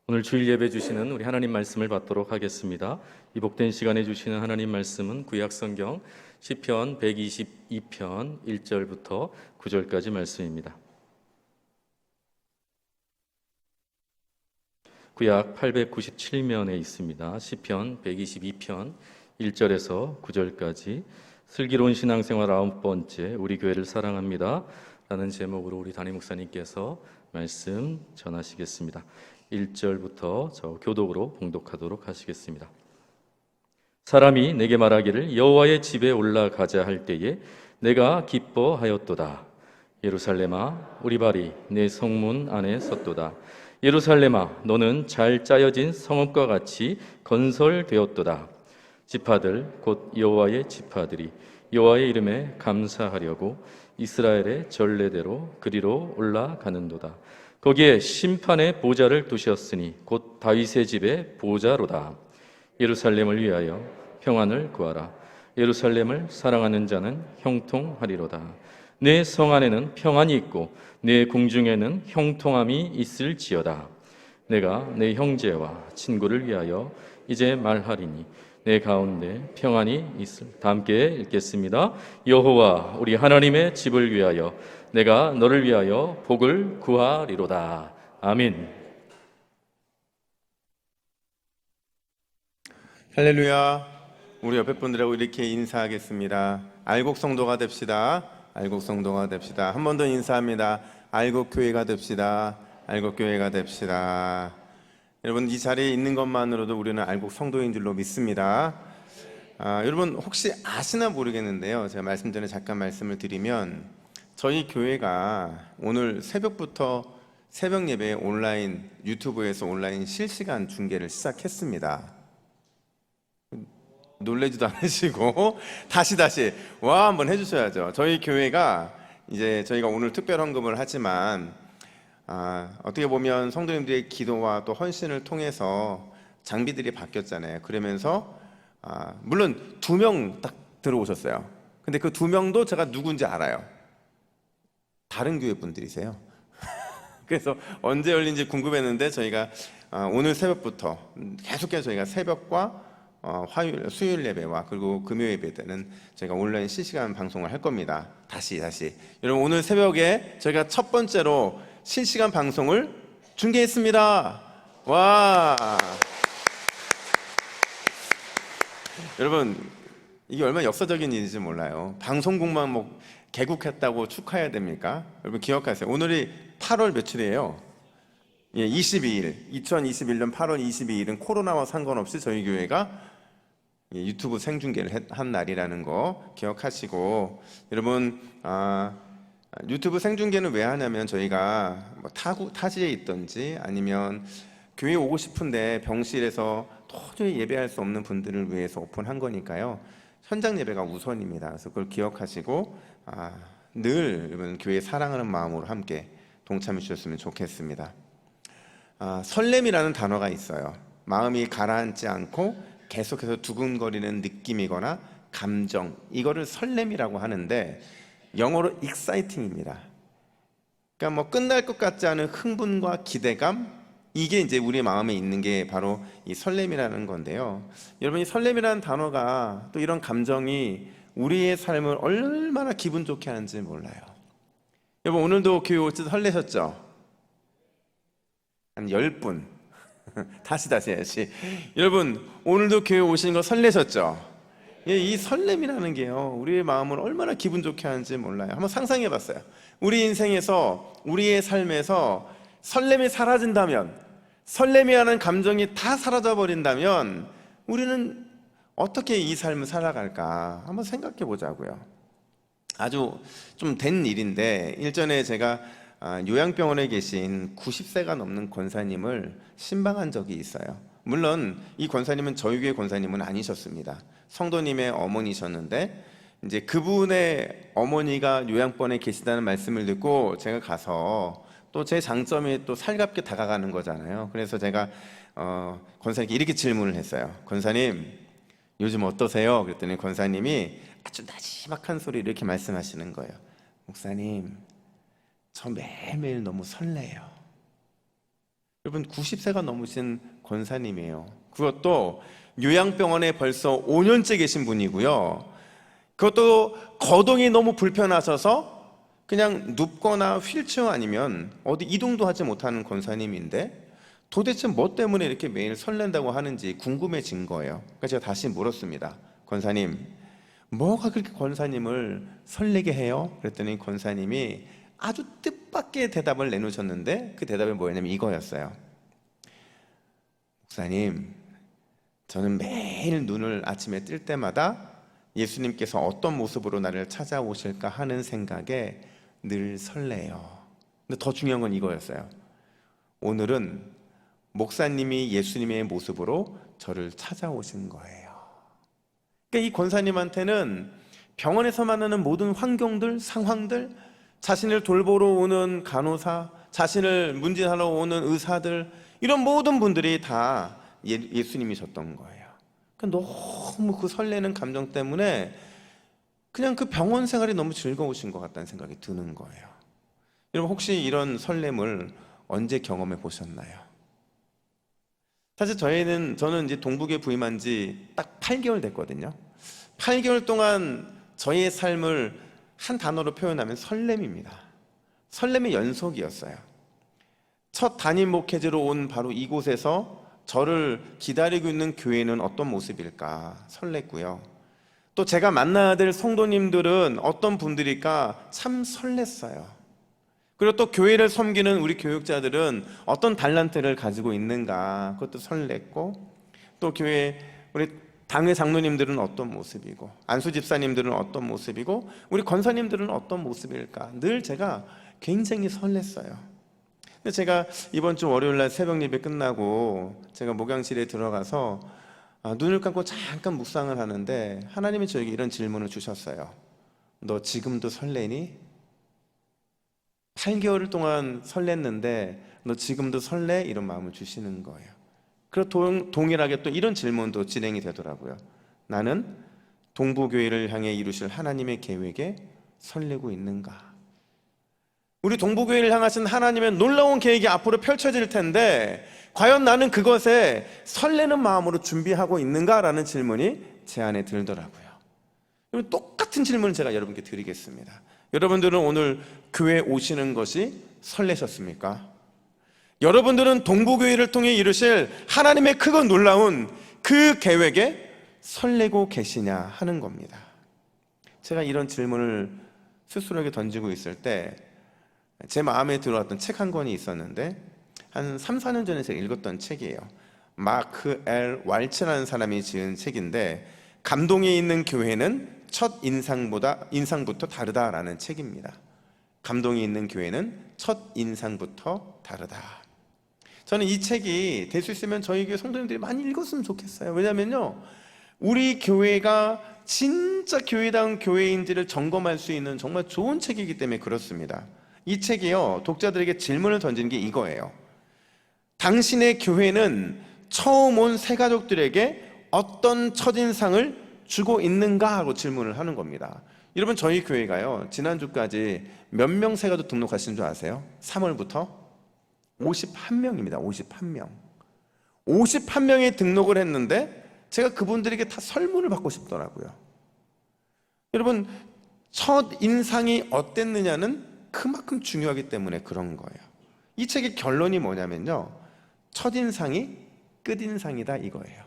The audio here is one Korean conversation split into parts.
오늘 주일 예배 주시는 우리 하나님 말씀을 받도록 하겠습니다. 이 복된 시간에 주시는 하나님 말씀은 구약 성경 시편 122편 1절부터 9절까지 말씀입니다. 구약 897면에 있습니다. 시편 122편 1절에서 9절까지 슬기로운 신앙생활 9번째 우리 교회를 사랑합니다 라는 제목으로 우리 담임 목사님께서 말씀 전하시겠습니다. 1절부터 저 교독으로 봉독하도록 하시겠습니다. 사람이 내게 말하기를 여호와의 집에 올라가자 할 때에 내가 기뻐하였도다. 예루살렘아 우리 발이 내 성문 안에 섰도다. 예루살렘아 너는 잘 짜여진 성읍과 같이 건설되었도다. 지파들 곧 여호와의 지파들이 여호와의 이름에 감사하려고 이스라엘의 전례대로 그리로 올라가는도다. 거기에 심판의 보좌를 두셨으니 곧 다윗의 집의 보좌로다. 예루살렘을 위하여 평안을 구하라. 예루살렘을 사랑하는 자는 형통하리로다. 내 성 안에는 평안이 있고 내 궁중에는 형통함이 있을지어다. 내가 내 형제와 친구를 위하여 이제 말하리니 내 가운데 평안이 있을. 다 함께 읽겠습니다. 여호와 우리 하나님의 집을 위하여 내가 너를 위하여 복을 구하리로다. 아멘. 할렐루야. 우리 옆에 분들하고 이렇게 인사하겠습니다. 알곡 성도가 됩시다. 알곡 성도가 됩시다. 한 번 더 인사합니다. 알곡 교회가 됩시다. 알곡 교회가 됩시다. 여러분 이 자리에 있는 것만으로도 우리는 알곡 성도인 줄로 믿습니다. 여러분 혹시 아시나 모르겠는데요. 제가 말씀 전에 잠깐 말씀을 드리면 저희 교회가 오늘 새벽부터 새벽 예배 온라인 유튜브에서 온라인 실시간 중계를 시작했습니다. 놀래지도 않으시고 다시 와 한번 해주셔야죠. 저희 교회가 이제 저희가 오늘 특별 헌금을 하지만 어떻게 보면 성도님들의 기도와 또 헌신을 통해서 장비들이 바뀌었잖아요. 그러면서 물론 2명 딱 들어오셨어요. 근데 그 2명도 제가 누군지 알아요. 다른 교회 분들이세요. 그래서 언제 열린지 궁금했는데 저희가 오늘 새벽부터 계속해서 저희가 새벽과 화요일, 수요일 예배와 그리고 금요일 예배 때는 저희가 온라인 실시간 방송을 할 겁니다. 다시 여러분 오늘 새벽에 저희가 첫 번째로 실시간 방송을 중계했습니다. 와 여러분 이게 얼마나 역사적인 일인지 몰라요. 방송국만 뭐 개국했다고 축하해야 됩니까? 여러분 기억하세요. 오늘이 8월 며칠이에요? 22일 2021년 8월 22일은 코로나와 상관없이 저희 교회가 유튜브 생중계를 한 날이라는 거 기억하시고 여러분 유튜브 생중계는 왜 하냐면 저희가 뭐 타지에 있든지 아니면 교회 오고 싶은데 병실에서 도저히 예배할 수 없는 분들을 위해서 오픈한 거니까요. 현장 예배가 우선입니다. 그래서 그걸 기억하시고 늘 여러분 교회 사랑하는 마음으로 함께 동참해 주셨으면 좋겠습니다. 설렘이라는 단어가 있어요. 마음이 가라앉지 않고 계속해서 두근거리는 느낌이거나 감정, 이거를 설렘이라고 하는데 영어로 exciting입니다. 그러니까 뭐 끝날 것 같지 않은 흥분과 기대감, 이게 이제 우리 마음에 있는 게 바로 이 설렘이라는 건데요. 여러분 이 설렘이라는 단어가 또 이런 감정이 우리의 삶을 얼마나 기분 좋게 하는지 몰라요. 여러분 오늘도 교회 올 때 설레셨죠? 한 10분 다시 해야지. 여러분 오늘도 교회 오신 거 설레셨죠? 이 설렘이라는 게요 우리의 마음을 얼마나 기분 좋게 하는지 몰라요. 한번 상상해 봤어요. 우리 인생에서 우리의 삶에서 설렘이 사라진다면, 설렘이라는 감정이 다 사라져 버린다면 우리는 어떻게 이 삶을 살아갈까 한번 생각해 보자고요. 아주 좀 된 일인데 일전에 제가 요양병원에 계신 90세가 넘는 권사님을 신방한 적이 있어요. 물론 이 권사님은 저희 교회 권사님은 아니셨습니다. 성도님의 어머니셨는데 이제 그분의 어머니가 요양병원에 계시다는 말씀을 듣고 제가 가서 또 제 장점이 또 살갑게 다가가는 거잖아요. 그래서 제가 권사님께 이렇게 질문을 했어요. 권사님 요즘 어떠세요? 그랬더니 권사님이 아주 나지막한 소리 이렇게 말씀하시는 거예요. 목사님 저 매일매일 너무 설레요. 여러분 여러분 90세가 넘으신 권사님이에요. 그것도 요양병원에 벌써 5년째 계신 분이고요. 그것도 거동이 너무 불편하셔서 그냥 눕거나 휠체어 아니면 어디 이동도 하지 못하는 권사님인데 도대체 뭐 때문에 이렇게 매일 설렌다고 하는지 궁금해진 거예요. 그래서 제가 다시 물었습니다. 권사님, 뭐가 그렇게 권사님을 설레게 해요? 그랬더니 권사님이 아주 뜻밖의 대답을 내놓으셨는데 그 대답이 뭐였냐면 이거였어요. 목사님, 저는 매일 눈을 아침에 뜰 때마다 예수님께서 어떤 모습으로 나를 찾아오실까 하는 생각에 늘 설레요. 근데 더 중요한 건 이거였어요. 오늘은 목사님이 예수님의 모습으로 저를 찾아오신 거예요. 그러니까 이 권사님한테는 병원에서 만나는 모든 환경들, 상황들, 자신을 돌보러 오는 간호사, 자신을 문진하러 오는 의사들, 이런 모든 분들이 다 예수님이셨던 거예요. 그러니까 너무 그 설레는 감정 때문에 그냥 그 병원 생활이 너무 즐거우신 것 같다는 생각이 드는 거예요. 여러분 혹시 이런 설렘을 언제 경험해 보셨나요? 사실 저는 이제 동북에 부임한 지 딱 8개월 됐거든요. 8개월 동안 저희의 삶을 한 단어로 표현하면 설렘입니다. 설렘의 연속이었어요. 첫 담임 목회지로 온 바로 이곳에서 저를 기다리고 있는 교회는 어떤 모습일까 설렜고요. 또 제가 만나야 될 성도님들은 어떤 분들일까 참 설렜어요. 그리고 또 교회를 섬기는 우리 교육자들은 어떤 달란트를 가지고 있는가 그것도 설렜고, 또 교회 우리 당회 장로님들은 어떤 모습이고 안수 집사님들은 어떤 모습이고 우리 권사님들은 어떤 모습일까 늘 제가 굉장히 설렜어요. 근데 제가 이번 주 월요일 날 새벽 예배 끝나고 제가 목양실에 들어가서 눈을 감고 잠깐 묵상을 하는데 하나님이 저에게 이런 질문을 주셨어요. 너 지금도 설레니? 8개월 동안 설렜는데 너 지금도 설레? 이런 마음을 주시는 거예요. 그리고 동일하게 또 이런 질문도 진행이 되더라고요. 나는 동부교회를 향해 이루실 하나님의 계획에 설레고 있는가? 우리 동부교회를 향하신 하나님의 놀라운 계획이 앞으로 펼쳐질 텐데 과연 나는 그것에 설레는 마음으로 준비하고 있는가라는 질문이 제 안에 들더라고요. 똑같은 질문을 제가 여러분께 드리겠습니다. 여러분들은 오늘 교회 오시는 것이 설레셨습니까? 여러분들은 동부교회를 통해 이루실 하나님의 크고 놀라운 그 계획에 설레고 계시냐 하는 겁니다. 제가 이런 질문을 스스로에게 던지고 있을 때 제 마음에 들어왔던 책 한 권이 있었는데 한 3, 4년 전에 제가 읽었던 책이에요. 마크 L. 왈츠라는 사람이 지은 책인데 감동이 있는 교회는 첫 인상부터 다르다라는 책입니다. 감동이 있는 교회는 첫 인상부터 다르다. 저는 이 책이 될 수 있으면 저희 교회 성도님들이 많이 읽었으면 좋겠어요. 왜냐면요, 우리 교회가 진짜 교회다운 교회인지를 점검할 수 있는 정말 좋은 책이기 때문에 그렇습니다. 이 책이요, 독자들에게 질문을 던지는 게 이거예요. 당신의 교회는 처음 온 새가족들에게 어떤 첫인상을 주고 있는가 하고 질문을 하는 겁니다. 여러분 저희 교회가요, 지난주까지 몇 명 새가족 등록하신 줄 아세요? 3월부터 51명입니다. 51명. 51명이 등록을 했는데 제가 그분들에게 다 설문을 받고 싶더라고요. 여러분 첫 인상이 어땠느냐는 그만큼 중요하기 때문에 그런 거예요. 이 책의 결론이 뭐냐면요, 첫인상이 끝인상이다 이거예요.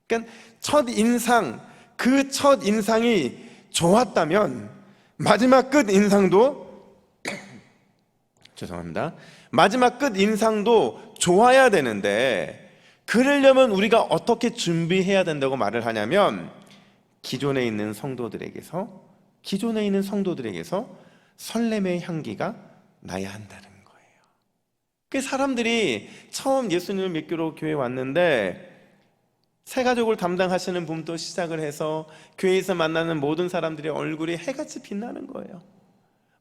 그러니까 첫인상, 그 첫인상이 좋았다면 마지막 끝인상도 죄송합니다. 마지막 끝인상도 좋아야 되는데 그러려면 우리가 어떻게 준비해야 된다고 말을 하냐면 기존에 있는 성도들에게서 설렘의 향기가 나야 한다는 거예요. 그 사람들이 처음 예수님을 믿기로 교회에 왔는데 새가족을 담당하시는 분부터 시작을 해서 교회에서 만나는 모든 사람들의 얼굴이 해같이 빛나는 거예요.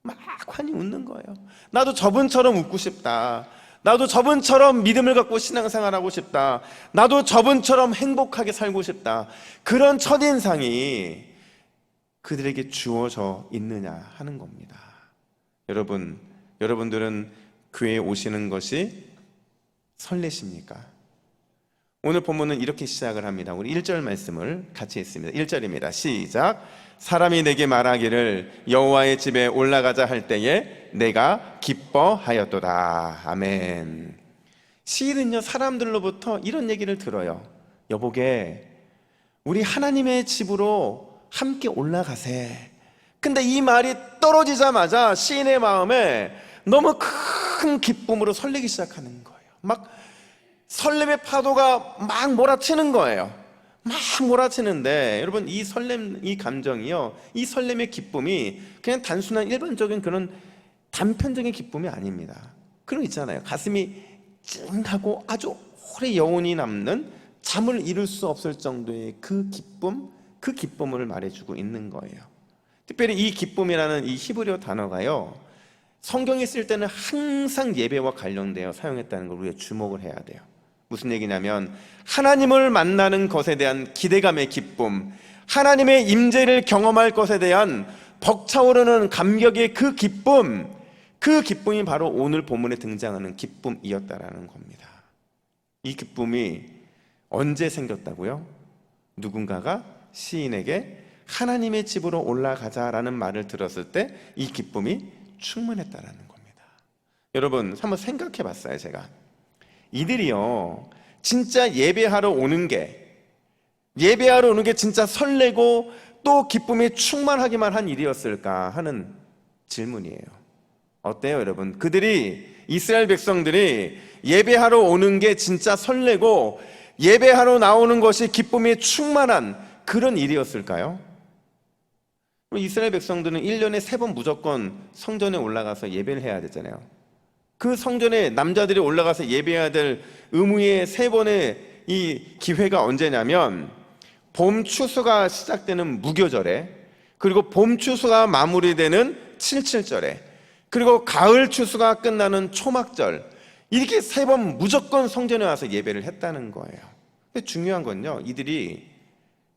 막 환히 웃는 거예요. 나도 저분처럼 웃고 싶다. 나도 저분처럼 믿음을 갖고 신앙생활하고 싶다. 나도 저분처럼 행복하게 살고 싶다. 그런 첫인상이 그들에게 주어져 있느냐 하는 겁니다. 여러분들은 교회에 오시는 것이 설레십니까? 오늘 본문은 이렇게 시작을 합니다. 우리 1절 말씀을 같이 읽습니다. 1절입니다. 시작. 사람이 내게 말하기를 여호와의 집에 올라가자 할 때에 내가 기뻐하였도다. 아멘. 시인은요, 사람들로부터 이런 얘기를 들어요. 여보게, 우리 하나님의 집으로 함께 올라가세. 근데 이 말이 떨어지자마자 시인의 마음에 너무 큰 기쁨으로 설레기 시작하는 거예요. 막 설렘의 파도가 막 몰아치는 거예요. 막 몰아치는데 여러분, 이 설렘, 이 감정이요, 이 설렘의 기쁨이 그냥 단순한 일반적인 그런 단편적인 기쁨이 아닙니다. 그런 거 있잖아요. 가슴이 찡하고 아주 오래 여운이 남는, 잠을 이룰 수 없을 정도의 그 기쁨, 그 기쁨을 말해주고 있는 거예요. 특별히 이 기쁨이라는 이 히브리어 단어가요, 성경에 쓸 때는 항상 예배와 관련되어 사용했다는 걸 우리가 주목을 해야 돼요. 무슨 얘기냐면 하나님을 만나는 것에 대한 기대감의 기쁨, 하나님의 임재를 경험할 것에 대한 벅차오르는 감격의 그 기쁨, 그 기쁨이 바로 오늘 본문에 등장하는 기쁨이었다라는 겁니다. 이 기쁨이 언제 생겼다고요? 누군가가 시인에게 하나님의 집으로 올라가자라는 말을 들었을 때 이 기쁨이 충만했다라는 겁니다. 여러분, 한번 생각해 봤어요. 제가 이들이요, 진짜 예배하러 오는 게 진짜 설레고 또 기쁨이 충만하기만 한 일이었을까 하는 질문이에요. 어때요, 여러분? 이스라엘 백성들이 예배하러 오는 게 진짜 설레고 예배하러 나오는 것이 기쁨이 충만한 그런 일이었을까요? 이스라엘 백성들은 1년에 3번 무조건 성전에 올라가서 예배를 해야 되잖아요. 그 성전에 남자들이 올라가서 예배해야 될 의무의 3번의 이 기회가 언제냐면 봄 추수가 시작되는 무교절에, 그리고 봄 추수가 마무리되는 칠칠절에, 그리고 가을 추수가 끝나는 초막절, 이렇게 3번 무조건 성전에 와서 예배를 했다는 거예요. 근데 중요한 건요, 이들이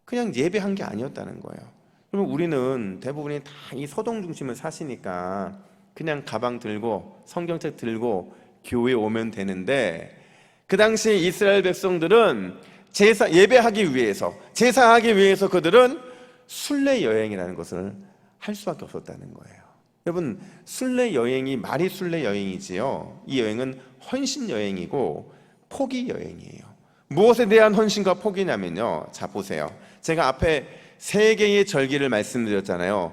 그냥 예배한 게 아니었다는 거예요. 그러면 우리는 대부분이 다 이 서동 중심을 사시니까 그냥 가방 들고 성경책 들고 교회에 오면 되는데, 그 당시 이스라엘 백성들은 예배하기 위해서, 제사하기 위해서 그들은 순례 여행이라는 것을 할 수밖에 없었다는 거예요. 여러분, 순례 여행이 말이 순례 여행이지요, 이 여행은 헌신 여행이고 포기 여행이에요. 무엇에 대한 헌신과 포기냐면요, 자 보세요. 제가 앞에 3개의 절기를 말씀드렸잖아요.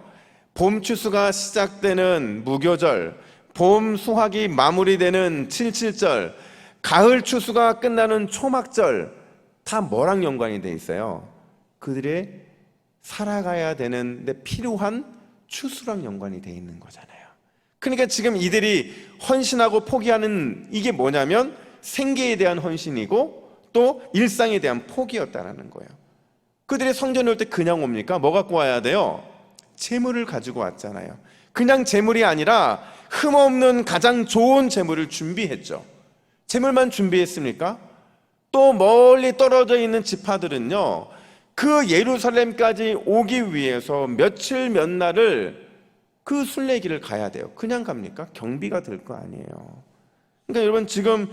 봄 추수가 시작되는 무교절, 봄 수확이 마무리되는 칠칠절, 가을 추수가 끝나는 초막절, 다 뭐랑 연관이 돼 있어요? 그들의 살아가야 되는데 필요한 추수랑 연관이 돼 있는 거잖아요. 그러니까 지금 이들이 헌신하고 포기하는 이게 뭐냐면 생계에 대한 헌신이고 또 일상에 대한 포기였다라는 거예요. 그들이 성전에 올 때 그냥 옵니까? 뭐 갖고 와야 돼요? 재물을 가지고 왔잖아요. 그냥 재물이 아니라 흠없는 가장 좋은 재물을 준비했죠. 재물만 준비했습니까? 또 멀리 떨어져 있는 지파들은요, 그 예루살렘까지 오기 위해서 며칠 몇 날을 그 순례길을 가야 돼요. 그냥 갑니까? 경비가 들 거 아니에요. 그러니까 여러분, 지금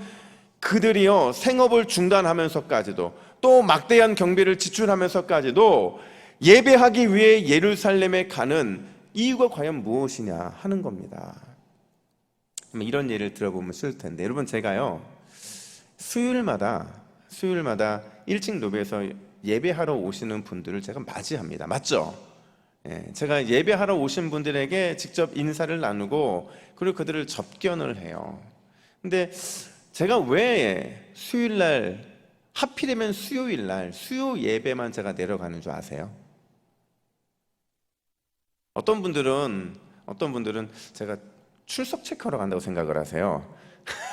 그들이요, 생업을 중단하면서까지도 또 막대한 경비를 지출하면서까지도 예배하기 위해 예루살렘에 가는 이유가 과연 무엇이냐 하는 겁니다. 이런 예를 들어보면 쉬울 텐데, 여러분, 제가요 수요일마다 일찍 노베에서 예배하러 오시는 분들을 제가 맞이합니다. 맞죠? 제가 예배하러 오신 분들에게 직접 인사를 나누고 그리고 그들을 접견을 해요. 근데 제가 왜 수요일날, 하필이면 수요일날 수요 예배만 제가 내려가는 줄 아세요? 어떤 분들은 제가 출석 체크하러 간다고 생각을 하세요.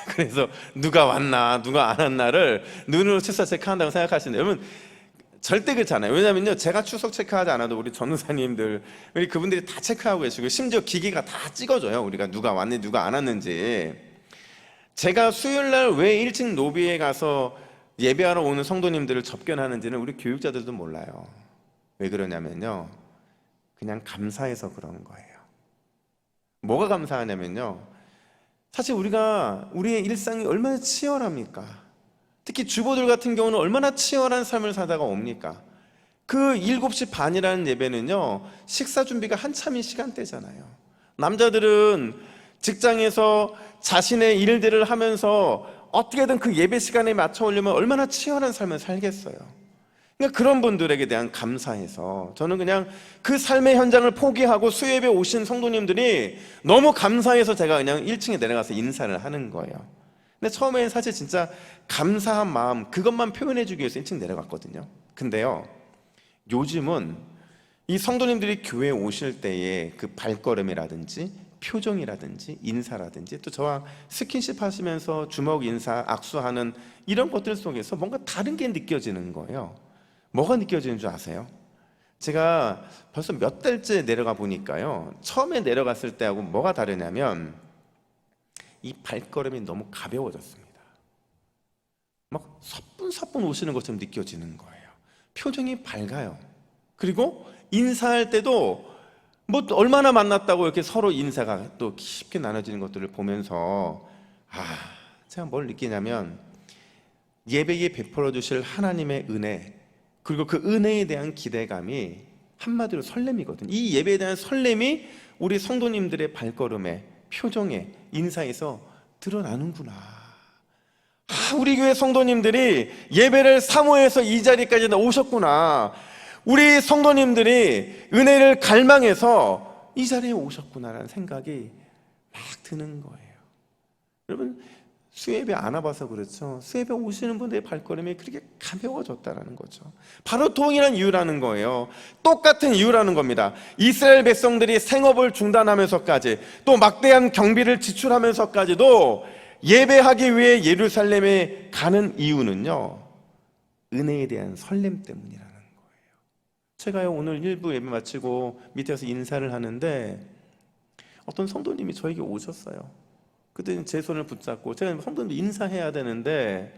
그래서 누가 왔나 누가 안 왔나를 눈으로 출석 체크한다고 생각하시는데, 여러분 절대 그렇지 않아요. 왜냐면요, 제가 출석 체크하지 않아도 우리 전우사님들, 우리 그분들이 다 체크하고 계시고 심지어 기계가 다 찍어줘요. 우리가 누가 왔는지 누가 안 왔는지. 제가 수요일날 왜 일찍 노비에 가서 예배하러 오는 성도님들을 접견하는지는 우리 교육자들도 몰라요. 왜 그러냐면요, 그냥 감사해서 그러는 거예요. 뭐가 감사하냐면요, 사실 우리의 일상이 얼마나 치열합니까? 특히 주부들 같은 경우는 얼마나 치열한 삶을 사다가 옵니까? 그 7시 반이라는 예배는요, 식사 준비가 한참인 시간대잖아요. 남자들은 직장에서 자신의 일들을 하면서 어떻게든 그 예배 시간에 맞춰 오려면 얼마나 치열한 삶을 살겠어요. 그러니까 그런 분들에게 대한 감사해서 저는 그냥 그 삶의 현장을 포기하고 수요예배 오신 성도님들이 너무 감사해서 제가 그냥 1층에 내려가서 인사를 하는 거예요. 근데 처음에는 사실 진짜 감사한 마음 그것만 표현해주기 위해서 1층 내려갔거든요. 근데요, 요즘은 이 성도님들이 교회에 오실 때의 그 발걸음이라든지 표정이라든지 인사라든지 또 저와 스킨십 하시면서 주먹 인사, 악수하는 이런 것들 속에서 뭔가 다른 게 느껴지는 거예요. 뭐가 느껴지는 줄 아세요? 제가 벌써 몇 달째 내려가 보니까요, 처음에 내려갔을 때하고 뭐가 다르냐면 이 발걸음이 너무 가벼워졌습니다. 막 서뿐서뿐 오시는 것처럼 느껴지는 거예요. 표정이 밝아요. 그리고 인사할 때도 뭐 얼마나 만났다고 이렇게 서로 인사가 또 깊게 나눠지는 것들을 보면서 제가 뭘 느끼냐면 예배에 베풀어 주실 하나님의 은혜, 그리고 그 은혜에 대한 기대감이 한마디로 설렘이거든요. 이 예배에 대한 설렘이 우리 성도님들의 발걸음에, 표정에, 인사에서 드러나는구나. 우리 교회 성도님들이 예배를 사모해서 이 자리까지 오셨구나. 우리 성도님들이 은혜를 갈망해서 이 자리에 오셨구나라는 생각이 막 드는 거예요. 여러분, 수요예배 안 와봐서 그렇죠. 수요예배 오시는 분들의 발걸음이 그렇게 가벼워졌다는 거죠. 바로 동일한 이유라는 거예요. 똑같은 이유라는 겁니다. 이스라엘 백성들이 생업을 중단하면서까지 또 막대한 경비를 지출하면서까지도 예배하기 위해 예루살렘에 가는 이유는요, 은혜에 대한 설렘 때문이라는 거예요. 제가요, 오늘 일부 예배 마치고 밑에서 인사를 하는데 어떤 성도님이 저에게 오셨어요. 그때 제 손을 붙잡고 제가 성도님 인사해야 되는데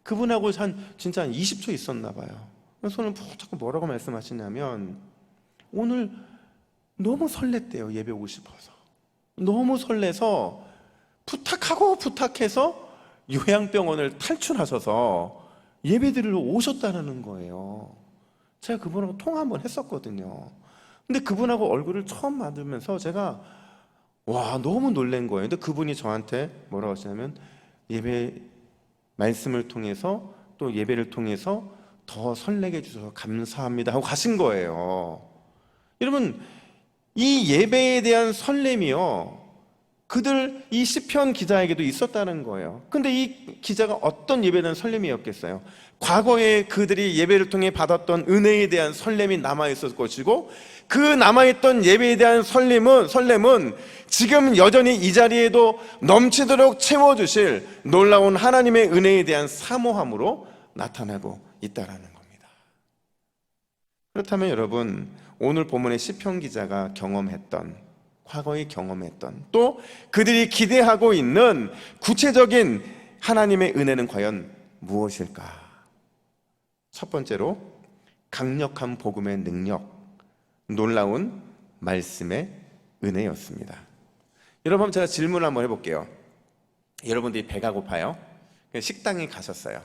그분하고 진짜 한 20초 있었나 봐요. 손을 붙잡고 뭐라고 말씀하시냐면 오늘 너무 설렜대요. 예배 오고 싶어서. 너무 설레서 부탁해서 요양병원을 탈출하셔서 예배 드리러 오셨다는 거예요. 제가 그분하고 통화 한번 했었거든요. 근데 그분하고 얼굴을 처음 만들면서 제가 너무 놀란 거예요. 근데 그분이 저한테 뭐라고 하시냐면 예배 말씀을 통해서 또 예배를 통해서 더 설레게 해주셔서 감사합니다 하고 가신 거예요. 여러분, 이 예배에 대한 설렘이요, 그들 이 시편 기자에게도 있었다는 거예요. 근데 이 기자가 어떤 예배에 대한 설렘이었겠어요? 과거에 그들이 예배를 통해 받았던 은혜에 대한 설렘이 남아있을 것이고 그 남아있던 예배에 대한 설렘은 지금 여전히 이 자리에도 넘치도록 채워주실 놀라운 하나님의 은혜에 대한 사모함으로 나타나고 있다는 겁니다. 그렇다면 여러분, 오늘 본문의 시편 기자가 과거에 경험했던 또 그들이 기대하고 있는 구체적인 하나님의 은혜는 과연 무엇일까? 첫 번째로 강력한 복음의 능력, 놀라운 말씀의 은혜였습니다. 여러분, 제가 질문을 한번 해볼게요. 여러분들이 배가 고파요? 식당에 가셨어요.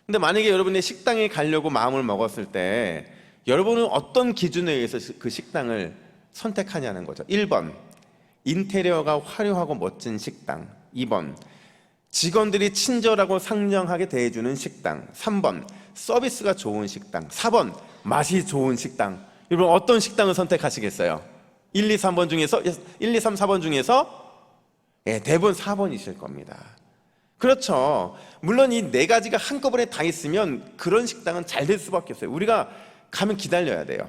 근데 만약에 여러분이 식당에 가려고 마음을 먹었을 때 여러분은 어떤 기준에 의해서 그 식당을 선택하냐는 거죠. 1번, 인테리어가 화려하고 멋진 식당. 2번, 직원들이 친절하고 상냥하게 대해주는 식당. 3번, 서비스가 좋은 식당. 4번, 맛이 좋은 식당. 여러분, 어떤 식당을 선택하시겠어요? 1, 2, 3, 4번 중에서 대부분 4번이실 겁니다. 그렇죠. 물론 이 네 가지가 한꺼번에 다 있으면 그런 식당은 잘 될 수밖에 없어요. 우리가 가면 기다려야 돼요.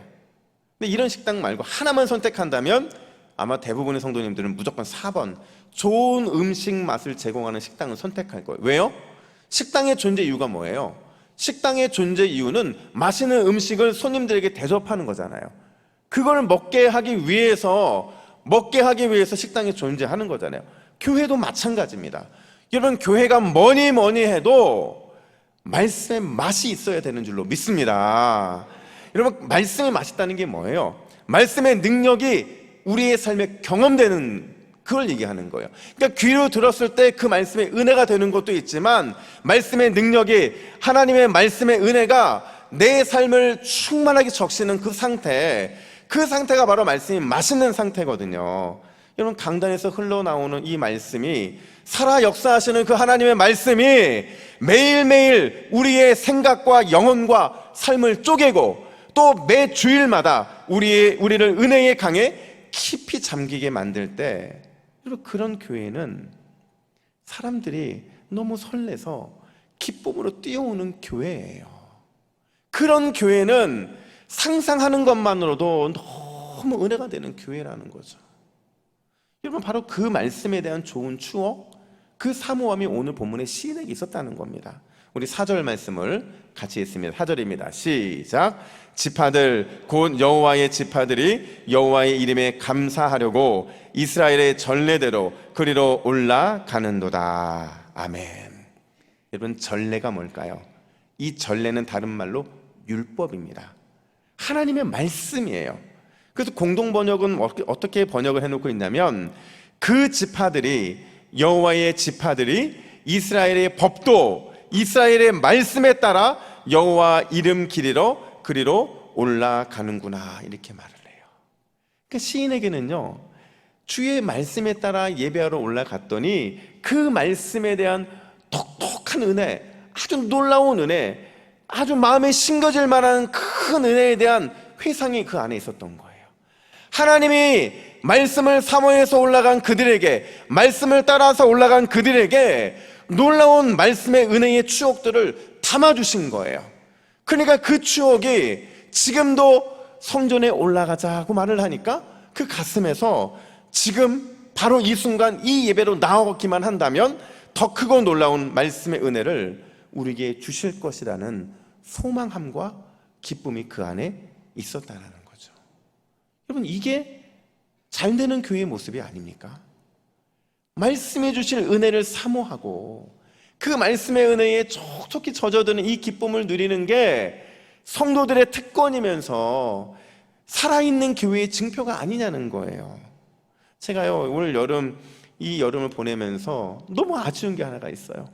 근데 이런 식당 말고 하나만 선택한다면 아마 대부분의 성도님들은 무조건 4번, 좋은 음식 맛을 제공하는 식당을 선택할 거예요. 왜요? 식당의 존재 이유가 뭐예요? 식당의 존재 이유는 맛있는 음식을 손님들에게 대접하는 거잖아요. 그걸 먹게 하기 위해서 식당이 존재하는 거잖아요. 교회도 마찬가지입니다. 여러분, 교회가 뭐니 해도 말씀의 맛이 있어야 되는 줄로 믿습니다. 여러분, 말씀이 맛있다는 게 뭐예요? 말씀의 능력이 우리의 삶에 경험되는 그걸 얘기하는 거예요. 그러니까 귀로 들었을 때 그 말씀의 은혜가 되는 것도 있지만, 말씀의 능력이, 하나님의 말씀의 은혜가 내 삶을 충만하게 적시는 그 상태가 바로 말씀이 맛있는 상태거든요. 여러분, 강단에서 흘러나오는 이 말씀이, 살아 역사하시는 그 하나님의 말씀이 매일매일 우리의 생각과 영혼과 삶을 쪼개고, 또 매 주일마다 우리를 은혜의 강에 깊이 잠기게 만들 때, 여러분, 그런 교회는 사람들이 너무 설레서 기쁨으로 뛰어오는 교회예요. 그런 교회는 상상하는 것만으로도 너무 은혜가 되는 교회라는 거죠. 여러분, 바로 그 말씀에 대한 좋은 추억, 그 사모함이 오늘 본문에 시인에게 있었다는 겁니다. 우리 4절 말씀을 같이 읽습니다. 4절입니다. 시작. 지파들 곧 여호와의 지파들이 여호와의 이름에 감사하려고 이스라엘의 전례대로 그리로 올라가는도다. 아멘. 여러분, 전례가 뭘까요? 이 전례는 다른 말로 율법입니다. 하나님의 말씀이에요. 그래서 공동 번역은 어떻게 번역을 해놓고 있냐면, 그 지파들이, 여호와의 지파들이 이스라엘의 법도, 이스라엘의 말씀에 따라 여호와 이름 그리로 올라가는구나, 이렇게 말을 해요. 그러니까 시인에게는요, 주의 말씀에 따라 예배하러 올라갔더니 그 말씀에 대한 독특한 은혜, 아주 놀라운 은혜, 아주 마음에 심겨질 만한 큰 은혜에 대한 회상이 그 안에 있었던 거예요. 하나님이 말씀을 사모해서 올라간 그들에게, 말씀을 따라서 올라간 그들에게 놀라운 말씀의 은혜의 추억들을 담아주신 거예요. 그러니까 그 추억이 지금도 성전에 올라가자고 말을 하니까 그 가슴에서 지금 바로 이 순간 이 예배로 나오기만 한다면 더 크고 놀라운 말씀의 은혜를 우리에게 주실 것이라는 소망함과 기쁨이 그 안에 있었다는 거죠. 여러분, 이게 잘 되는 교회의 모습이 아닙니까? 말씀해 주실 은혜를 사모하고 그 말씀의 은혜에 촉촉히 젖어드는 이 기쁨을 누리는 게 성도들의 특권이면서 살아있는 교회의 증표가 아니냐는 거예요. 제가요, 올 여름, 이 여름을 보내면서 너무 아쉬운 게 하나가 있어요.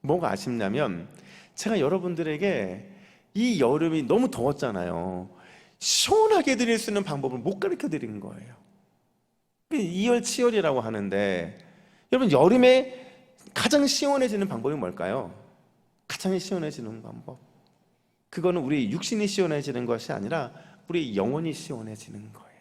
뭐가 아쉽냐면, 제가 여러분들에게 이 여름이 너무 더웠잖아요. 시원하게 드릴 수 있는 방법을 못 가르쳐 드린 거예요. 이열치열이라고 하는데, 여러분, 여름에 가장 시원해지는 방법이 뭘까요? 가장 시원해지는 방법, 그거는 우리 육신이 시원해지는 것이 아니라 우리 영혼이 시원해지는 거예요.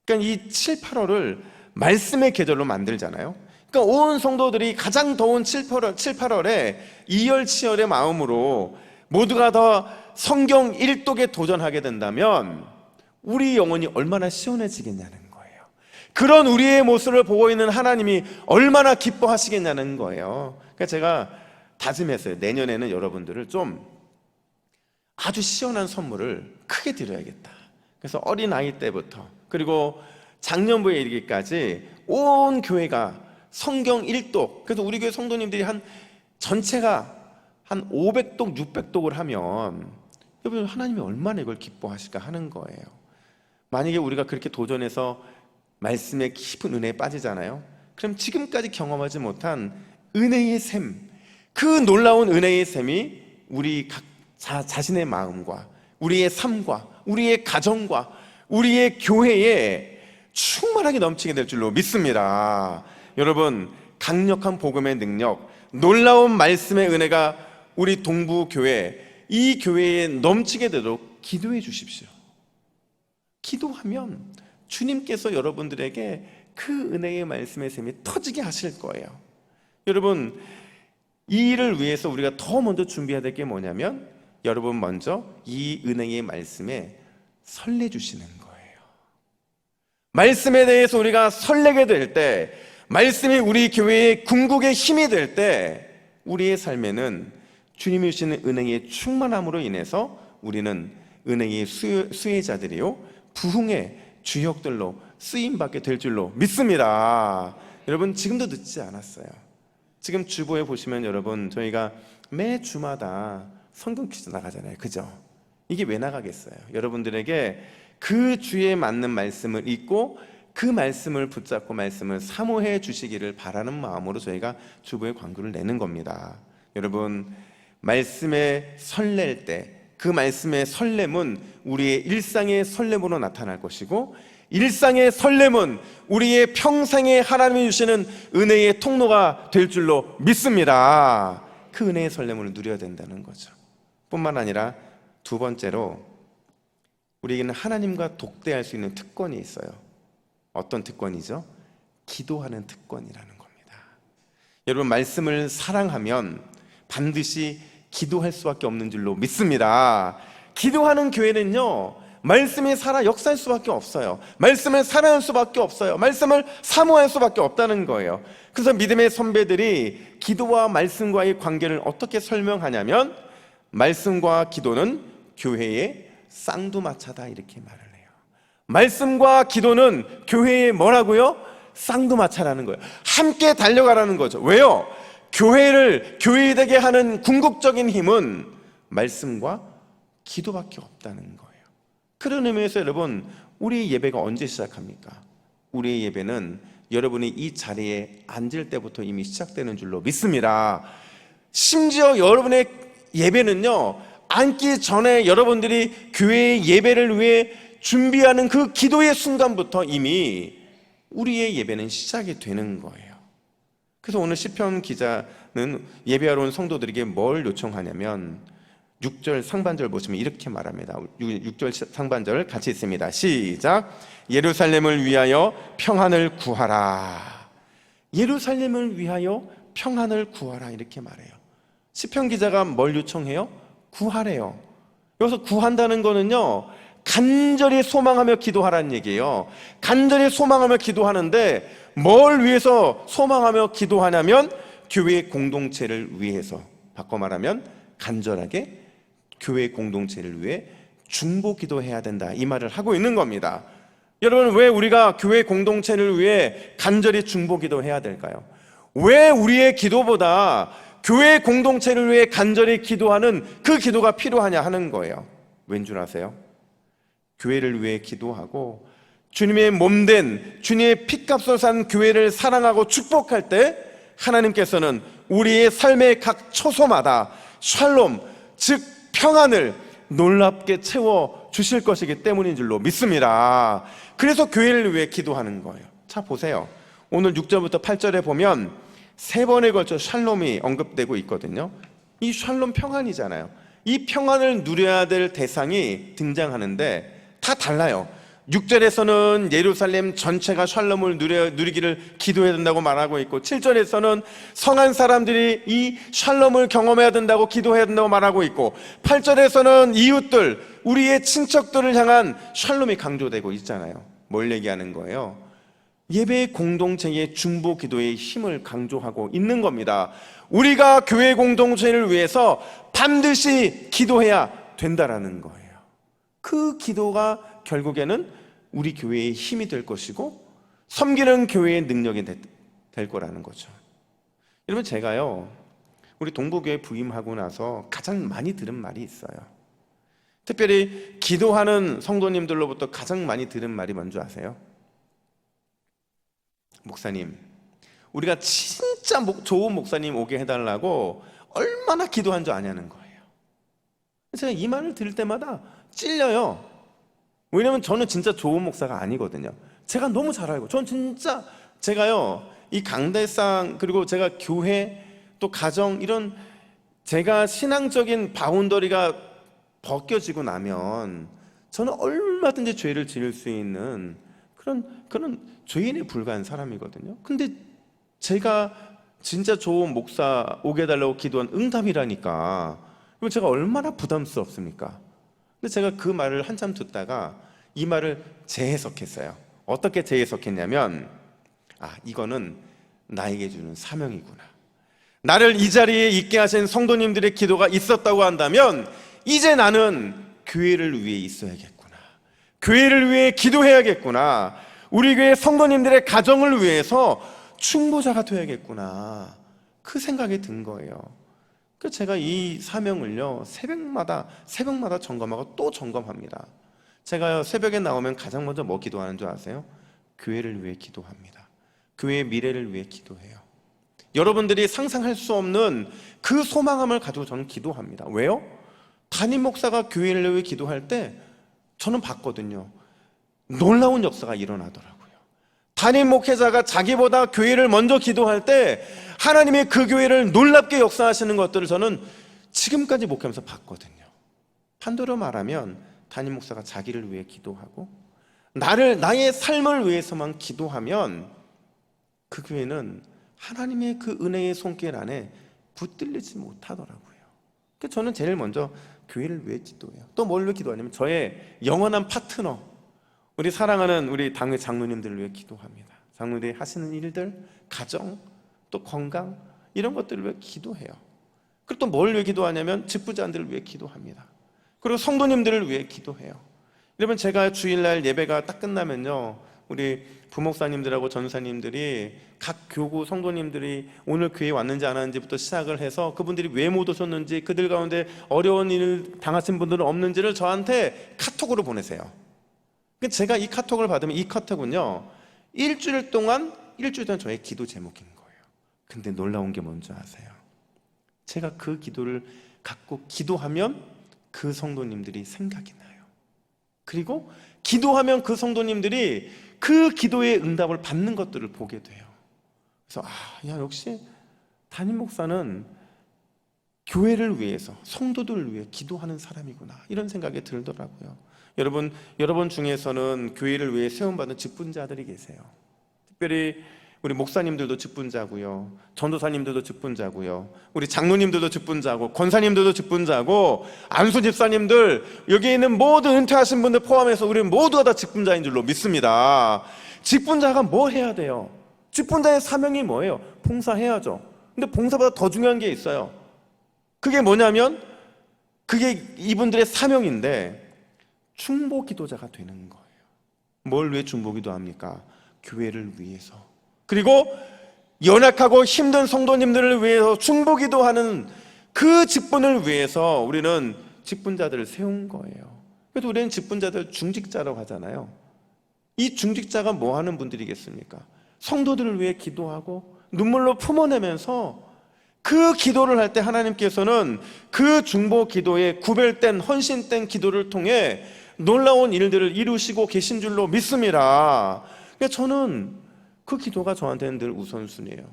그러니까 이 7, 8월을 말씀의 계절로 만들잖아요. 그러니까 온 성도들이 가장 더운 7, 8월에 이열치열의 마음으로 모두가 더 성경 일독에 도전하게 된다면 우리 영혼이 얼마나 시원해지겠냐는 거예요. 그런 우리의 모습을 보고 있는 하나님이 얼마나 기뻐하시겠냐는 거예요. 그러니까 제가 다짐했어요. 내년에는 여러분들을 좀 아주 시원한 선물을 크게 드려야겠다. 그래서 어린아이 때부터 그리고 작년부에 이르기까지 온 교회가 성경 일독, 그래서 우리 교회 성도님들이 전체가 한 500독, 600독을 하면 여러분, 하나님이 얼마나 이걸 기뻐하실까 하는 거예요. 만약에 우리가 그렇게 도전해서 말씀의 깊은 은혜에 빠지잖아요. 그럼 지금까지 경험하지 못한 은혜의 샘, 그 놀라운 은혜의 샘이 우리 각 자신의 마음과 우리의 삶과 우리의 가정과 우리의 교회에 충만하게 넘치게 될 줄로 믿습니다. 여러분, 강력한 복음의 능력, 놀라운 말씀의 은혜가 우리 동부교회, 이 교회에 넘치게 되도록 기도해 주십시오. 기도하면 주님께서 여러분들에게 그 은혜의 말씀의 샘이 터지게 하실 거예요. 여러분, 이 일을 위해서 우리가 더 먼저 준비해야 될 게 뭐냐면, 여러분 먼저 이 은혜의 말씀에 설레 주시는 거예요. 말씀에 대해서 우리가 설레게 될 때, 말씀이 우리 교회의 궁극의 힘이 될 때, 우리의 삶에는 주님이 주시는 은혜의 충만함으로 인해서 우리는 은혜의 수혜자들이요, 부흥의 주역들로 쓰임받게 될 줄로 믿습니다. 여러분, 지금도 늦지 않았어요. 지금 주보에 보시면 여러분, 저희가 매 주마다 성경 퀴즈 나가잖아요. 그죠? 이게 왜 나가겠어요? 여러분들에게 그 주에 맞는 말씀을 읽고 그 말씀을 붙잡고 말씀을 사모해 주시기를 바라는 마음으로 저희가 주보의 광고를 내는 겁니다. 여러분, 말씀에 설렐 때 그 말씀의 설렘은 우리의 일상의 설렘으로 나타날 것이고, 일상의 설렘은 우리의 평생에 하나님이 주시는 은혜의 통로가 될 줄로 믿습니다. 그 은혜의 설렘을 누려야 된다는 거죠. 뿐만 아니라 두 번째로 우리에게는 하나님과 독대할 수 있는 특권이 있어요. 어떤 특권이죠? 기도하는 특권이라는 겁니다. 여러분, 말씀을 사랑하면 반드시 기도할 수밖에 없는 줄로 믿습니다. 기도하는 교회는요, 말씀이 살아 역사할 수밖에 없어요. 말씀을 사랑할 수밖에 없어요. 말씀을 사모할 수밖에 없다는 거예요. 그래서 믿음의 선배들이 기도와 말씀과의 관계를 어떻게 설명하냐면, 말씀과 기도는 교회의 쌍두마차다, 이렇게 말을 해요. 말씀과 기도는 교회의 뭐라고요? 쌍두마차라는 거예요. 함께 달려가라는 거죠. 왜요? 교회를 교회되게 하는 궁극적인 힘은 말씀과 기도밖에 없다는 거예요. 그런 의미에서 여러분, 우리 예배가 언제 시작합니까? 우리의 예배는 여러분이 이 자리에 앉을 때부터 이미 시작되는 줄로 믿습니다. 심지어 여러분의 예배는요, 앉기 전에 여러분들이 교회의 예배를 위해 준비하는 그 기도의 순간부터 이미 우리의 예배는 시작이 되는 거예요. 그래서 오늘 시편 기자는 예배하러 온 성도들에게 뭘 요청하냐면, 6절 상반절 보시면 이렇게 말합니다. 6절 상반절 같이 있습니다. 시작. 예루살렘을 위하여 평안을 구하라. 예루살렘을 위하여 평안을 구하라, 이렇게 말해요. 시편 기자가 뭘 요청해요? 구하래요. 여기서 구한다는 거는요, 간절히 소망하며 기도하라는 얘기예요. 간절히 소망하며 기도하는데 뭘 위해서 소망하며 기도하냐면, 교회의 공동체를 위해서, 바꿔 말하면 간절하게 교회 공동체를 위해 중보 기도해야 된다, 이 말을 하고 있는 겁니다. 여러분, 왜 우리가 교회 공동체를 위해 간절히 중보 기도해야 될까요? 왜 우리의 기도보다 교회 공동체를 위해 간절히 기도하는 그 기도가 필요하냐 하는 거예요. 왠 줄 아세요? 교회를 위해 기도하고 주님의 몸된, 주님의 피값으로 산 교회를 사랑하고 축복할 때 하나님께서는 우리의 삶의 각 초소마다 샬롬, 즉 평안을 놀랍게 채워 주실 것이기 때문인 줄로 믿습니다. 그래서 교회를 위해 기도하는 거예요. 자, 보세요. 오늘 6절부터 8절에 보면 3번에 걸쳐 샬롬이 언급되고 있거든요. 이 샬롬 평안이잖아요. 이 평안을 누려야 될 대상이 등장하는데 다 달라요. 6절에서는 예루살렘 전체가 샬롬을 누리기를 기도해야 된다고 말하고 있고, 7절에서는 성한 사람들이 이 샬롬을 경험해야 된다고 기도해야 된다고 말하고 있고, 8절에서는 이웃들, 우리의 친척들을 향한 샬롬이 강조되고 있잖아요. 뭘 얘기하는 거예요? 예배 공동체의 중보 기도의 힘을 강조하고 있는 겁니다. 우리가 교회 공동체를 위해서 반드시 기도해야 된다라는 거예요. 그 기도가 결국에는 우리 교회의 힘이 될 것이고 섬기는 교회의 능력이 될 거라는 거죠. 여러분, 제가요, 우리 동부교회 부임하고 나서 가장 많이 들은 말이 있어요. 특별히 기도하는 성도님들로부터 가장 많이 들은 말이 뭔지 아세요? 목사님, 우리가 진짜 좋은 목사님 오게 해달라고 얼마나 기도한 줄 아냐는 거예요. 제가 이 말을 들을 때마다 찔려요. 왜냐면 저는 진짜 좋은 목사가 아니거든요. 제가 너무 잘 알고, 전 진짜 제가요, 이 강대상, 그리고 제가 교회 또 가정, 이런 제가 신앙적인 바운더리가 벗겨지고 나면 저는 얼마든지 죄를 지을 수 있는 그런 죄인에 불과한 사람이거든요. 근데 제가 진짜 좋은 목사 오게 해달라고 기도한 응답이라니까, 이거 제가 얼마나 부담스럽습니까? 근데 제가 그 말을 한참 듣다가 이 말을 재해석했어요. 어떻게 재해석했냐면, 이거는 나에게 주는 사명이구나. 나를 이 자리에 있게 하신 성도님들의 기도가 있었다고 한다면 이제 나는 교회를 위해 있어야겠구나. 교회를 위해 기도해야겠구나. 우리 교회 성도님들의 가정을 위해서 충보자가 되어야겠구나. 그 생각이 든 거예요. 그래서 제가 이 사명을요, 새벽마다 점검하고 또 점검합니다. 제가 새벽에 나오면 가장 먼저 뭐 기도하는 줄 아세요? 교회를 위해 기도합니다. 교회의 미래를 위해 기도해요. 여러분들이 상상할 수 없는 그 소망함을 가지고 저는 기도합니다. 왜요? 담임 목사가 교회를 위해 기도할 때 저는 봤거든요. 놀라운 역사가 일어나더라고요. 담임 목회자가 자기보다 교회를 먼저 기도할 때 하나님의 그 교회를 놀랍게 역사하시는 것들을 저는 지금까지 목회하면서 봤거든요. 반대로 말하면 담임 목사가 자기를 위해 기도하고 나의 삶을 위해서만 기도하면 그 교회는 하나님의 그 은혜의 손길 안에 붙들리지 못하더라고요. 그래서 저는 제일 먼저 교회를 위해 기도해요. 또 뭘 위해 기도하냐면 저의 영원한 파트너, 우리 사랑하는 우리 당회 장로님들을 위해 기도합니다. 장로님들이 하시는 일들, 가정, 또 건강 이런 것들을 위해 기도해요. 그리고 또 뭘 위해 기도하냐면 직부자들을 위해 기도합니다. 그리고 성도님들을 위해 기도해요. 여러분, 제가 주일날 예배가 딱 끝나면요, 우리 부목사님들하고 전사님들이 각 교구 성도님들이 오늘 교회에 왔는지 안 왔는지부터 시작을 해서 그분들이 왜 못 오셨는지, 그들 가운데 어려운 일 당하신 분들은 없는지를 저한테 카톡으로 보내세요. 제가 이 카톡을 받으면 이 카톡은요, 일주일 동안 저의 기도 제목인 거예요. 근데 놀라운 게 뭔지 아세요? 제가 그 기도를 갖고 기도하면 그 성도님들이 생각이 나요. 그리고 기도하면 그 성도님들이 그 기도의 응답을 받는 것들을 보게 돼요. 그래서 역시 담임 목사는 교회를 위해서, 성도들을 위해 기도하는 사람이구나, 이런 생각이 들더라고요. 여러분 중에서는 교회를 위해 세움받은 직분자들이 계세요. 특별히 우리 목사님들도 직분자고요, 전도사님들도 직분자고요, 우리 장로님들도 직분자고, 권사님들도 직분자고, 안수 집사님들, 여기 있는 모든 은퇴하신 분들 포함해서 우리 모두가 다 직분자인 줄로 믿습니다. 직분자가 뭐 해야 돼요? 직분자의 사명이 뭐예요? 봉사해야죠. 근데 봉사보다 더 중요한 게 있어요. 그게 뭐냐면, 그게 이분들의 사명인데 중보 기도자가 되는 거예요. 뭘 위해 중보 기도합니까? 교회를 위해서. 그리고 연약하고 힘든 성도님들을 위해서 중보 기도하는 그 직분을 위해서 우리는 직분자들을 세운 거예요. 그래도 우리는 직분자들 중직자라고 하잖아요. 이 중직자가 뭐 하는 분들이겠습니까? 성도들을 위해 기도하고 눈물로 품어내면서 그 기도를 할 때 하나님께서는 그 중보 기도에 구별된 헌신된 기도를 통해 놀라운 일들을 이루시고 계신 줄로 믿습니다. 그러니까 저는 그 기도가 저한테는 늘 우선순위예요.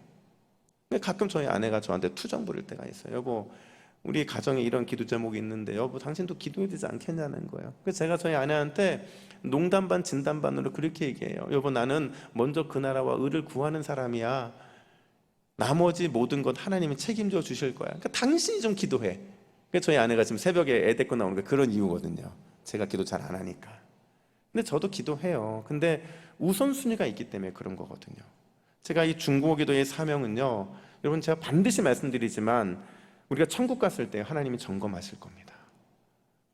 가끔 저희 아내가 저한테 투정 부릴 때가 있어요. 여보, 우리 가정에 이런 기도 제목이 있는데 여보, 당신도 기도해야 되지 않겠냐는 거예요. 그래서 제가 저희 아내한테 농담 반 진담 반으로 그렇게 얘기해요. 여보, 나는 먼저 그 나라와 의를 구하는 사람이야. 나머지 모든 것 하나님이 책임져 주실 거야. 그러니까 당신이 좀 기도해. 그래서 저희 아내가 지금 새벽에 애 데리고 나오는 게 그런 이유거든요. 제가 기도 잘 안 하니까. 근데 저도 기도해요. 근데 우선순위가 있기 때문에 그런 거거든요. 제가 이 중보 기도의 사명은요, 여러분, 제가 반드시 말씀드리지만 우리가 천국 갔을 때 하나님이 점검하실 겁니다.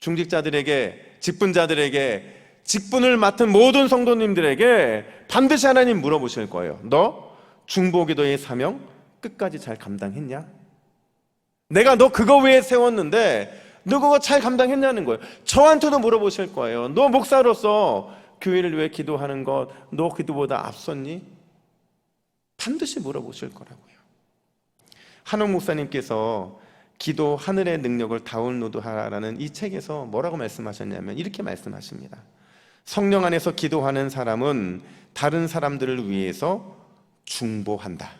중직자들에게, 직분자들에게, 직분을 맡은 모든 성도님들에게 반드시 하나님 물어보실 거예요. 너 중보 기도의 사명 끝까지 잘 감당했냐? 내가 너 그거 위해 세웠는데 너 그거 잘 감당했냐는 거예요. 저한테도 물어보실 거예요. 너 목사로서 교회를 위해 기도하는 것, 너 기도보다 앞섰니? 반드시 물어보실 거라고요. 한옥 목사님께서 기도 하늘의 능력을 다운로드하라는 이 책에서 뭐라고 말씀하셨냐면 이렇게 말씀하십니다. 성령 안에서 기도하는 사람은 다른 사람들을 위해서 중보한다.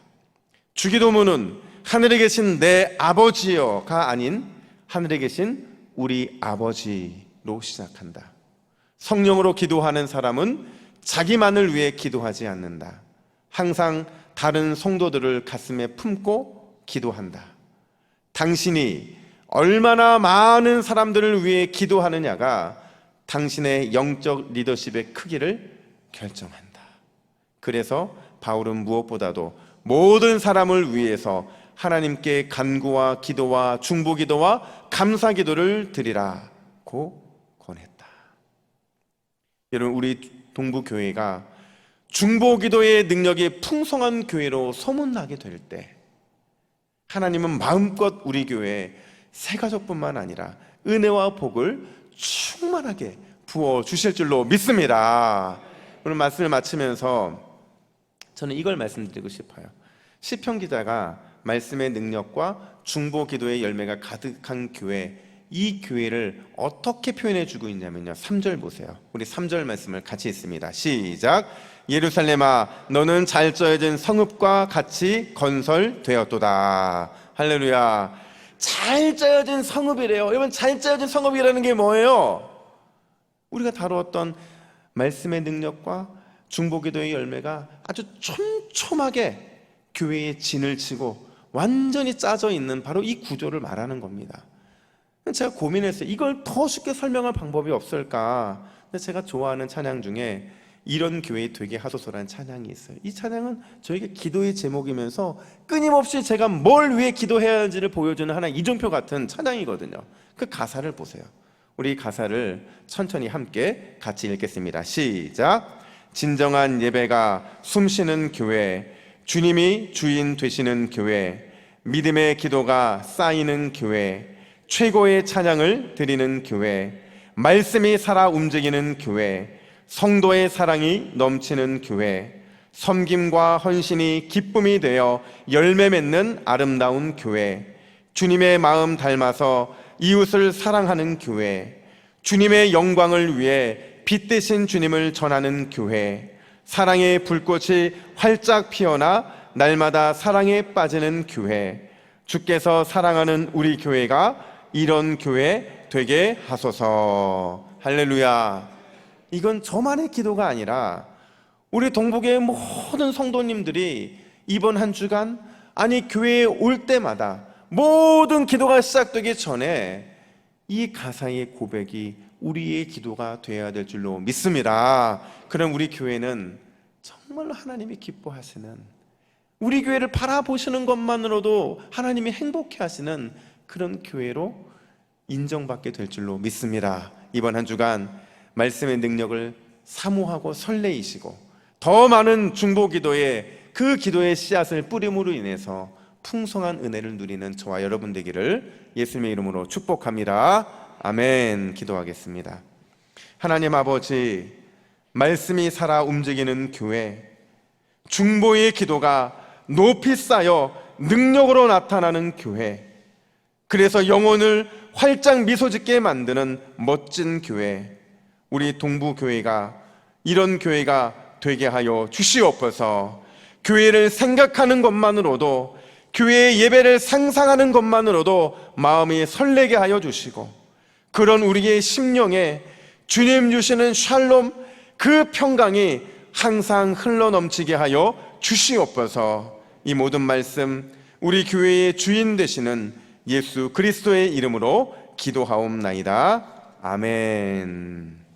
주기도문은 하늘에 계신 내 아버지여가 아닌 하늘에 계신 우리 아버지로 시작한다. 성령으로 기도하는 사람은 자기만을 위해 기도하지 않는다. 항상 다른 성도들을 가슴에 품고 기도한다. 당신이 얼마나 많은 사람들을 위해 기도하느냐가 당신의 영적 리더십의 크기를 결정한다. 그래서 바울은 무엇보다도 모든 사람을 위해서 하나님께 간구와 기도와 중보 기도와 감사 기도를 드리라고 권했다. 여러분, 우리 동부교회가 중보 기도의 능력이 풍성한 교회로 소문나게 될 때 하나님은 마음껏 우리 교회에 새가족뿐만 아니라 은혜와 복을 충만하게 부어주실 줄로 믿습니다. 오늘 말씀을 마치면서 저는 이걸 말씀드리고 싶어요. 시편 기자가 말씀의 능력과 중보 기도의 열매가 가득한 교회, 이 교회를 어떻게 표현해 주고 있냐면요, 3절 보세요. 우리 3절 말씀을 같이 읽습니다. 시작. 예루살렘아 너는 잘 쩌여진 성읍과 같이 건설되었도다. 할렐루야. 잘 쩌여진 성읍이래요. 여러분, 잘 쩌여진 성읍이라는 게 뭐예요? 우리가 다루었던 말씀의 능력과 중보기도의 열매가 아주 촘촘하게 교회의 진을 치고 완전히 짜져 있는 바로 이 구조를 말하는 겁니다. 제가 고민했어요. 이걸 더 쉽게 설명할 방법이 없을까? 근데 제가 좋아하는 찬양 중에 이런 교회 되게 하소서라는 찬양이 있어요. 이 찬양은 저에게 기도의 제목이면서 끊임없이 제가 뭘 위해 기도해야 할지를 보여주는 하나의 이정표 같은 찬양이거든요. 그 가사를 보세요. 우리 가사를 천천히 함께 같이 읽겠습니다. 시작. 진정한 예배가 숨쉬는 교회, 주님이 주인 되시는 교회, 믿음의 기도가 쌓이는 교회, 최고의 찬양을 드리는 교회, 말씀이 살아 움직이는 교회, 성도의 사랑이 넘치는 교회, 섬김과 헌신이 기쁨이 되어 열매 맺는 아름다운 교회, 주님의 마음 닮아서 이웃을 사랑하는 교회, 주님의 영광을 위해 빛 대신 주님을 전하는 교회, 사랑의 불꽃이 활짝 피어나 날마다 사랑에 빠지는 교회, 주께서 사랑하는 우리 교회가 이런 교회 되게 하소서. 할렐루야. 이건 저만의 기도가 아니라 우리 동북의 모든 성도님들이 이번 한 주간, 아니 교회에 올 때마다 모든 기도가 시작되기 전에 이 가사의 고백이 우리의 기도가 되어야 될 줄로 믿습니다. 그럼 우리 교회는 정말로 하나님이 기뻐하시는, 우리 교회를 바라보시는 것만으로도 하나님이 행복해 하시는 그런 교회로 인정받게 될 줄로 믿습니다. 이번 한 주간 말씀의 능력을 사모하고 설레이시고 더 많은 중보 기도에 그 기도의 씨앗을 뿌림으로 인해서 풍성한 은혜를 누리는 저와 여러분 되기를 예수님의 이름으로 축복합니다. 아멘. 기도하겠습니다. 하나님 아버지, 말씀이 살아 움직이는 교회, 중보의 기도가 높이 쌓여 능력으로 나타나는 교회, 그래서 영혼을 활짝 미소 짓게 만드는 멋진 교회, 우리 동부교회가 이런 교회가 되게 하여 주시옵소서. 교회를 생각하는 것만으로도, 교회의 예배를 상상하는 것만으로도 마음이 설레게 하여 주시고, 그런 우리의 심령에 주님 주시는 샬롬, 그 평강이 항상 흘러넘치게 하여 주시옵소서. 이 모든 말씀 우리 교회의 주인 되시는 예수 그리스도의 이름으로 기도하옵나이다. 아멘.